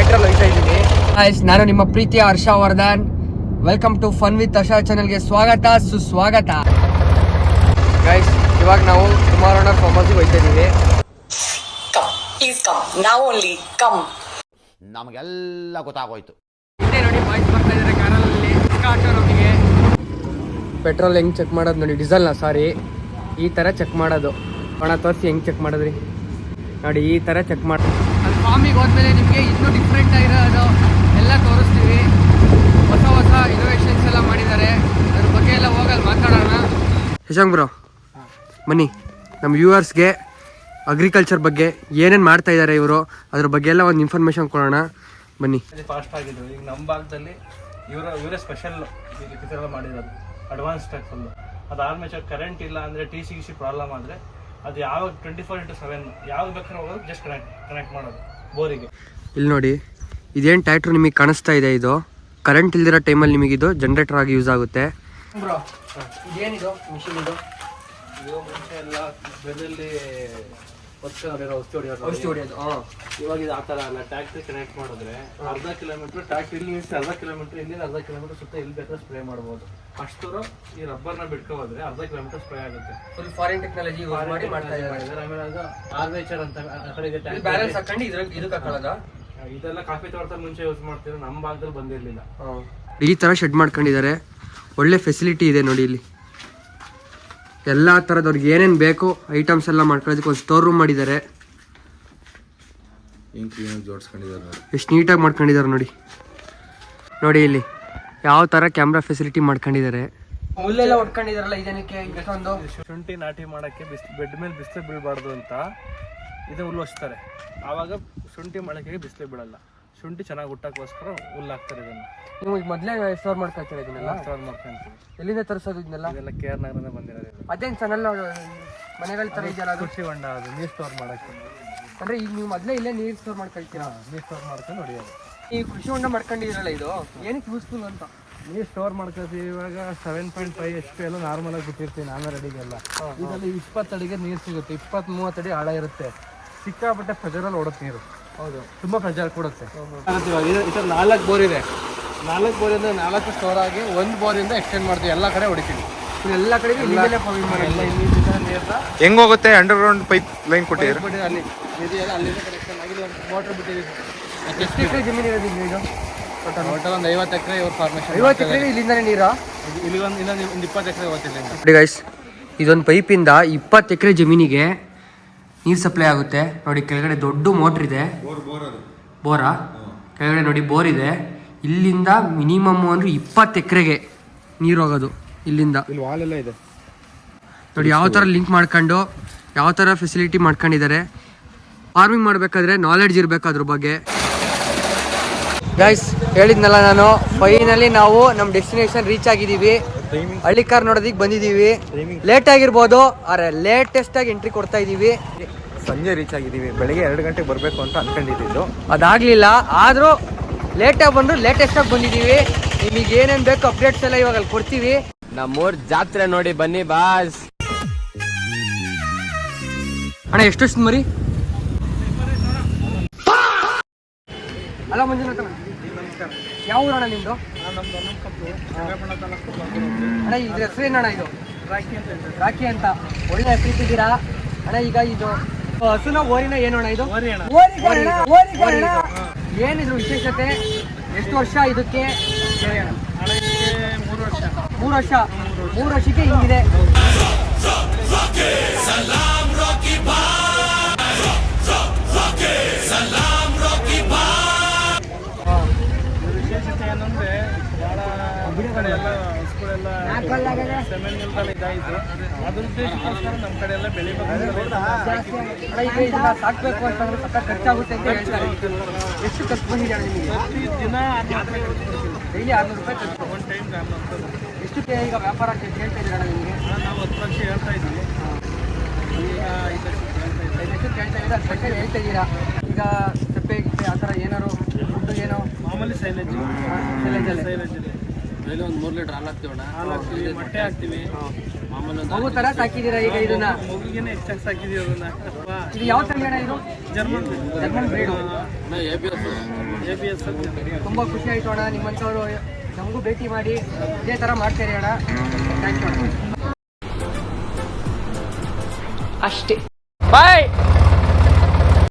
ಥಿಯೇಟ್ರಲ್ಲಿ ಹೋಗ್ತಾ ಇದ್ದೀನಿ. ನಾನು ನಿಮ್ಮ ಪ್ರೀತಿಯ Harshavardhan. Welcome to fun with Harsha ಚಾನಲ್ಗೆ ಸ್ವಾಗತ ಸುಸ್ವಾಗತ. ಗೈಸ್, ಇವಾಗ ನಾವು ಕುಮಾರಣ್ಣ ಫಾರ್ಮ್ ಹೌಸ್ಗೆ ಹೋಗ್ತಾ ಇದ್ದೀವಿ. ನಮಗೆಲ್ಲ ಗೊತ್ತಾಗೋಯ್ತು. ಹಿಂದೆ ನೋಡಿ ಬಾಯ್ಸ್ ಬರ್ತಾ ಇದ್ದಾರೆ ಕಾರಲ್ಲಿ. ನಮಗೆ ಪೆಟ್ರೋಲ್ ಹೆಂಗೆ ಚೆಕ್ ಮಾಡೋದು ನೋಡಿ, ಡೀಸೆಲ್ನ ಸಾರಿ ಈ ಥರ ಚೆಕ್ ಮಾಡೋದು. ಒಣ ತೋರಿಸಿ ಹೆಂಗೆ ಚೆಕ್ ಮಾಡಿದ್ರಿ ನೋಡಿ, ಈ ಥರ ಚೆಕ್ ಮಾಡಿ. ಅಲ್ಲಿ ಫಾರ್ಮಿಗೆ ಹೋದ್ಮೇಲೆ ನಿಮಗೆ ಇನ್ನೂ ಡಿಫ್ರೆಂಟ್ ಆಗಿರೋದು ಎಲ್ಲ ತೋರಿಸ್ತೀವಿ. ಹೊಸ ಹೊಸ ಇನೋವೇಷನ್ಸ್ ಎಲ್ಲ ಮಾಡಿದ್ದಾರೆ, ಅದ್ರ ಬಗ್ಗೆ ಎಲ್ಲ ಹೋಗಲ್ಲಿ ಮಾತಾಡೋಣ. ಶಶಾಂಕ್ ಬ್ರೋ ಬನ್ನಿ, ನಮ್ಮ ವ್ಯೂವರ್ಸ್ಗೆ ಅಗ್ರಿಕಲ್ಚರ್ ಬಗ್ಗೆ ಏನೇನು ಮಾಡ್ತಾ ಇದ್ದಾರೆ ಇವರು, ಅದ್ರ ಬಗ್ಗೆ ಎಲ್ಲ ಒಂದು ಇನ್ಫಾರ್ಮೇಶನ್ ಕೊಡೋಣ ಬನ್ನಿ. ಫಾಸ್ಟ್ ಆಗಿದ್ದು ಈಗ ನಮ್ಮ ಭಾಗದಲ್ಲಿ ಇವರೇ ಸ್ಪೆಷಲ್ ಮಾಡಿರೋದು ಅಡ್ವಾನ್ಸ್ ಟೈಪ್ ಫುಲ್ಲು. ಅದಾದ್ಮೇಲೆ ಕರೆಂಟ್ ಇಲ್ಲ ಅಂದರೆ ಟಿ.ಸಿ ಪ್ರಾಬ್ಲಮ್ ಆದರೆ ಅದು ಯಾವಾಗ 24/7 ಯಾವಾಗ ಬೇಕಾದ್ರೆ ಹೋಗೋದು ಜಸ್ಟ್ ಕನೆಕ್ಟ್ ಮಾಡೋದು ಬೋರಿಗೆ. ಇಲ್ಲಿ ನೋಡಿ, ಇದೇನು ಟ್ರ್ಯಾಕ್ಟರ್ ನಿಮಗೆ ಕಾಣಿಸ್ತಾ ಇದೆ, ಇದು ಕರೆಂಟ್ ಇಲ್ದಿರೋ ಟೈಮಲ್ಲಿ ನಿಮಗಿದು ಜನರೇಟರ್ ಆಗಿ ಯೂಸ್ ಆಗುತ್ತೆ. ಬ್ರೋ ಇದೇನಿದು ಮಿಷಿನ್? ಇದು ಮುಂಚೆ ಎಲ್ಲ ಬೆದಲ್ಲಿ ಔಷಧಿ ಹೊಡೆಯೋದು. ಇವಾಗ ಇದು ಆ ಥರ ಅಲ್ಲ, ಟ್ಯಾಕ್ಟ್ರಿ ಕನೆಕ್ಟ್ ಮಾಡಿದ್ರೆ ಅರ್ಧ ಕಿಲೋಮೀಟ್ರ್ ಟ್ಯಾಕ್ಟ್ರಿ ಇಲ್ಲಿ ನಿಲ್ಸಿ ಅರ್ಧ ಕಿಲೋಮೀಟ್ರ್ ಇಲ್ಲಿ ಅರ್ಧ ಕಿಲೋಮೀಟ್ರ್ ಸುತ್ತ ಇಲ್ಲಿ ಬೇಕಾದ್ರೆ ಸ್ಪ್ರೇ ಮಾಡ್ಬೋದು. ಅಷ್ಟು ಈ ರಬ್ಬರ್ನ ಬಿಟ್ಕೋದ್ರೆ ಅರ್ಧ ಕಿಲೋಮೀಟರ್ ಸ್ಪ್ರೇ ಆಗುತ್ತೆ. ಫುಲ್ ಫಾರಿನ್ ಟೆಕ್ನಾಲಜಿ ಮಾಡ್ತಾ ಇದ್ದಾರೆ. ಆಮೇಲೆ ಅದು ಆರ್ಮೇಚರ್ ಅಂತ ಬ್ಯಾಲೆನ್ಸ್ ಹಾಕೊಂಡು ಇದಕ್ಕೆ ಹಾಕೊಳ್ಳೋದ. ಇದೆಲ್ಲ ಕಾಫಿ ತೋಟದಲ್ಲಿ ಮುಂಚೆ ಯೂಸ್ ಮಾಡ್ತಿದ್ರು, ನಮ್ಮ ಭಾಗದಲ್ಲಿ ಬಂದಿರಲಿಲ್ಲ. ಈ ಥರ ಶೆಡ್ ಮಾಡ್ಕೊಂಡಿದ್ದಾರೆ, ಒಳ್ಳೆ ಫೆಸಿಲಿಟಿ ಇದೆ ನೋಡಿ. ಇಲ್ಲಿ ಎಲ್ಲ ಥರದವ್ರಿಗೆ ಏನೇನು ಬೇಕು ಐಟಮ್ಸ್ ಎಲ್ಲ ಮಾಡ್ಕೊಳ್ಳೋದಕ್ಕೆ ಒಂದು ಸ್ಟೋರ್ ರೂಮ್ ಮಾಡಿದ್ದಾರೆ. ಎಷ್ಟು ನೀಟಾಗಿ ಮಾಡ್ಕೊಂಡಿದ್ದಾರೆ ನೋಡಿ. ನೋಡಿ ಇಲ್ಲಿ ಯಾವ ಥರ ಕ್ಯಾಮ್ರಾ ಫೆಸಿಲಿಟಿ ಮಾಡ್ಕೊಂಡಿದ್ದಾರೆ. ಹುಲ್ಲೆಲ್ಲ ಹೊಡ್ಕೊಂಡಿದಾರಲ್ಲ, ಇದಕ್ಕೆ ಇಷ್ಟೊಂದು ಶುಂಠಿ ನಾಟಿ ಮಾಡೋಕ್ಕೆ ಬೆಡ್ ಮೇಲೆ ಬಿಸಿಲು ಬೀಳಬಾರ್ದು ಅಂತ ಇದು ಹುಲ್ಲು ಹಚ್ತಾರೆ. ಆವಾಗ ಶುಂಠಿ ಮಾಡೋಕ್ಕೆ ಬಿಸಿಲು ಬೀಳಲ್ಲ. ಶುಂಠಿ ಚೆನ್ನಾಗಿ ಹುಟ್ಟಕ್ಕೋಸ್ಕರ ಹುಲ್ಲು ಹಾಕ್ತಾರೆ. ಇದನ್ನು ನೀವು ಮೊದಲೇ ಸ್ಟೋರ್ ಮಾಡ್ಕೊಳ್ತೀರ? ಇದನ್ನೆಲ್ಲ ಸ್ಟೋರ್ ಮಾಡ್ಕೊಂತೀವಿ. ಎಲ್ಲಿಂದ ತರಿಸೋದು ಇದನ್ನೆಲ್ಲ? ಇದೆಲ್ಲ KR ನಗರದಿಂದ ಬಂದಿರೋದು. ಅದೇನು ಚಾನಲ್ ಮನೆಗಳ ಥರ ಇದೆಯಲ್ಲ, ಅದು ಕೃಷಿ ಹೊಂಡ, ಅದು ನೀರು ಸ್ಟೋರ್ ಮಾಡೋಕ್ಕೆ. ಅಂದರೆ ಈಗ ನೀವು ಮೊದಲೇ ಇಲ್ಲೇ ನೀರು ಸ್ಟೋರ್ ಮಾಡ್ಕೊಳ್ತೀರಾ? ನೀರು ಸ್ಟೋರ್ ಮಾಡ್ಕೊಂಡು ಹೊಡಿಯೋದು. ಈ ಕೃಷಿ ಹೊಂಡ ಮಾಡ್ಕೊಂಡಿರಲ್ಲ, ಇದು ಏನಕ್ಕೆ ಯೂಸ್ಫುಲ್ ಅಂತ? ನೀರು ಸ್ಟೋರ್ ಮಾಡ್ಕೊತೀವಿ. ಇವಾಗ 7.5 HP ಎಲ್ಲ ನಾರ್ಮಲ್ ಆಗಿ ಬಿಟ್ಟಿರ್ತೀವಿ ನಾನ್ನೂರು ಅಡಿಗೆಲ್ಲ. ಇದರಲ್ಲಿ 20 ಅಡಿಗೆ ನೀರು ಸಿಗುತ್ತೆ, 20-30 ಅಡಿ ಆಳ ಇರುತ್ತೆ. ಸಿಕ್ಕಾಪಟ್ಟೆ ಪ್ರೆಜರಲ್ಲಿ ಓಡುತ್ತೆ ನೀರು. ಹೌದು, ತುಂಬ ಪ್ರೆಜರ್ ಕೊಡುತ್ತೆ. ಈ ಥರ 4 ಬೋರ್ ಇದೆ. 4 ಬೋರಿಂದ 4 ಸ್ಟೋರ್ ಆಗಿ 1 ಬೋರಿಂದ ಎಕ್ಸ್ಟೆಂಡ್ ಮಾಡ್ತೀವಿ. ಎಲ್ಲ ಕಡೆ ಹೊಡಿತೀವಿ. ಎಲ್ಲ ಕಡೆ ಎಲ್ಲ ಇಲ್ಲಿಂದ ನೀರನ್ನ ಹೆಂಗ್ ಹೋಗುತ್ತೆ? ಅಂಡರ್ಗ್ರೌಂಡ್ ಪೈಪ್ ಲೈನ್ ಕೊಟ್ಟಿದ್ದಾರೆ. ಅಲ್ಲಿ ಇದೆಯಲ್ಲ, ಅಲ್ಲಿಂದ ಕನೆಕ್ಷನ್ ಆಗಿ ಮೋಟ್ರ್ ಬಿಟ್ಟಿದ್ದೀವಿ. ಎಷ್ಟು ಎಕರೆ ಜಮೀನು ಇರೋದು ಇದು? ಟೋಟಲ್ ಒಂದು 50 ಎಕರೆ ಇವ್ರ ಫಾರ್ಮೇಶನ್. 50 ಎಕರೆ ಇಲ್ಲಿಂದನೇ ನೀರಾ? ಇಲ್ಲಿ ಇನ್ನೊಂದು 20 ಎಕರೆ ಹೋಗ್ತಿಲ್ಲ. ನೋಡಿ ಗೈಸ್, ಇದೊಂದು ಪೈಪಿಂದ 20 ಎಕರೆ ಜಮೀನಿಗೆ ನೀರು ಸಪ್ಲೈ ಆಗುತ್ತೆ. ನೋಡಿ ಕೆಳಗಡೆ ದೊಡ್ಡ ಮೋಟ್ರ್ ಇದೆ, ಬೋರಾ ಕೆಳಗಡೆ ನೋಡಿ ಬೋರ್ ಇದೆ. ಇಲ್ಲಿಂದ ಮಿನಿಮಮ್ ಅಂದ್ರೆ 20 ಎಕರೆಗೆ ನೀರು ಹೋಗೋದು ಇಲ್ಲಿಂದ. ಇಲ್ಲಿ ವಾಲ್ ಎಲ್ಲ ಇದೆ ನೋಡಿ ಯಾವ ಥರ ಲಿಂಕ್ ಮಾಡ್ಕೊಂಡು ಯಾವ ಥರ ಫೆಸಿಲಿಟಿ ಮಾಡ್ಕೊಂಡಿದ್ದಾರೆ. ಫಾರ್ಮಿಂಗ್ ಮಾಡಬೇಕಾದ್ರೆ ನಾಲೆಡ್ಜ್ ಇರಬೇಕು ಅದ್ರ ಬಗ್ಗೆ. ಗೈಸ್ ಹೇಳಿದ್ನಲ್ಲ ನಾನು, ಫೈನಲಿ ನಾವು ನಮ್ಮ ಡೆಸ್ಟಿನೇಷನ್ ರೀಚ್ ಆಗಿದ್ದೀವಿ. ಹಳ್ಳಿಕಾರ್ ನೋಡೋದಕ್ಕೆ ಬಂದಿದ್ದೀವಿ. ಲೇಟ್ ಆಗಿರ್ಬೋದು, ಆದರೆ ಲೇಟೆಸ್ಟ್ ಆಗಿ ಎಂಟ್ರಿ ಕೊಡ್ತಾ ಇದ್ದೀವಿ. ಸಂಜೆ ರೀಚ್ ಆಗಿದ್ದೀವಿ. ಬೆಳಗ್ಗೆ 2 ಗಂಟೆಗೆ ಬರಬೇಕು ಅಂತ ಅನ್ಕೊಂಡಿದ್ದು, ಅದಾಗಲಿಲ್ಲ. ಆದರೂ ಲೇಟಾಗಿ ಬಂದರೂ ಲೇಟೆಸ್ಟ್ ಆಗಿ ಬಂದಿದ್ದೀವಿ. ನಿಮಗೆ ಏನೇನು ಬೇಕು ಅಪ್ಡೇಟ್ಸ್ ಎಲ್ಲ ಇವಾಗ ಅಲ್ಲಿ ಕೊಡ್ತೀವಿ. ನಮ್ಮೂರ್ ಜಾತ್ರೆ ನೋಡಿ ಬನ್ನಿ ಬಾಸ್. ಅಣ್ಣ ಎಷ್ಟು ಮರಿ? ಅಲ್ಲ ಮಂಜುನಾಥ, ಯಾವ ಊರಣ್ಣ ನಿಮ್ಮದು? ಅಣ್ಣ ಇದ್ರ ಹೆಸರು ಏನಣ್ಣ? ಇದು ರಾಖಿ ಅಂತ ಒಳ್ಳೆ ಹೆಸರು ಇಟ್ಟಿದ್ದೀರಾ ಅಣ್ಣ. ಈಗ ಇದು ಹಸುನ ಓರಿನ ಏನು ಅಣ್ಣ? ಇದು ಏನಿದ್ರು ವಿಶೇಷತೆ? ಎಷ್ಟು ವರ್ಷ ಇದಕ್ಕೆ? 3 ವರ್ಷ. 3 ವರ್ಷಕ್ಕೆ ಹಿಂಗಿದೆ. ವಿಶೇಷತೆ ಏನಂದ್ರೆ ಬಹಳ ಕಡೆ ಎಲ್ಲ ಹಸುಗಳೆಲ್ಲ ಸೆಮೆನ್ ನಿಲ್ದಾಣ ಇದಾಯಿತು. ಅದ್ರ ಉದ್ದೇಶಕ್ಕೋಸ್ಕರ ನಮ್ಮ ಕಡೆ ಎಲ್ಲ ಬೆಳಿಬೇಕು. ಸಾಕ್ಬೇಕು ಅಂತಂದ್ರೆ ಸಖತ್ ಖರ್ಚಾಗುತ್ತೆ ಅಂತ ಹೇಳ್ತಾರೆ. ಎಷ್ಟು ಖರ್ಚು ಬಂದಿದೆ ನಿಮಗೆ? ದಿನ ಡೈಲಿ 600 ರೂಪಾಯಿ ಖರ್ಚು. ಒಂದು ಟೈಮ್ 400. ಎಷ್ಟು ಈಗ ವ್ಯಾಪಾರ ಹೇಳ್ತಾ ಇದ್ದೀರಾ ನಿಮಗೆ? ನಾವು 10 ಲಕ್ಷ ಹೇಳ್ತಾ ಇದ್ದೀವಿ. ಈಗ 5 ಲಕ್ಷ ಹೇಳ್ತಾ ಇದ್ದೀರಾ? 10 ಲಕ್ಷ ಹೇಳ್ತಾ ಇದ್ದೀರಾ. ಈಗ ಸಪ್ಪೆ ಆ ಥರ ಏನಾರು ಫುಡ್ ಏನೋ ಮಾಮೂಲಿ ಸೈಲೇಜ್ ಇದೆ. ಡೈಲಿ ಒಂದು 3 ಲೀಟರ್ ಹಾಲು ಹಾಕ್ತೀವಣ್ಣ. ಹಾಲು ಹಾಕ್ತೀವಿ, ಮೊಟ್ಟೆ ಹಾಕ್ತೀವಿ. ಮಾಮೂಲಿ ಮಗು ಥರ ಸಾಕಿದ್ದೀರಾ ಈಗ ಇದನ್ನ? ಮಗುಗೇನೆ ಹೆಚ್ಚಾಗಿ ಸಾಕಿದೀವಿ ಅದನ್ನ. ಇದು ಯಾವ ತಳಿ ಅಣ್ಣ? ಇದು ಜರ್ಮನ್ ಬ್ರೀಡು. ತುಂಬ ಖುಷಿ ಆಯ್ತು ಅಣ್ಣ, ನಿಮ್ಮಂಥವ್ರು ನಮಗೂ ಭೇಟಿ ಮಾಡಿ ಇದೇ ಥರ ಮಾಡ್ತೀರಿ ಅಣ್ಣ. ಥ್ಯಾಂಕ್ ಯು ಅಣ್ಣ. ಅಷ್ಟೇ, ಬಾಯ್.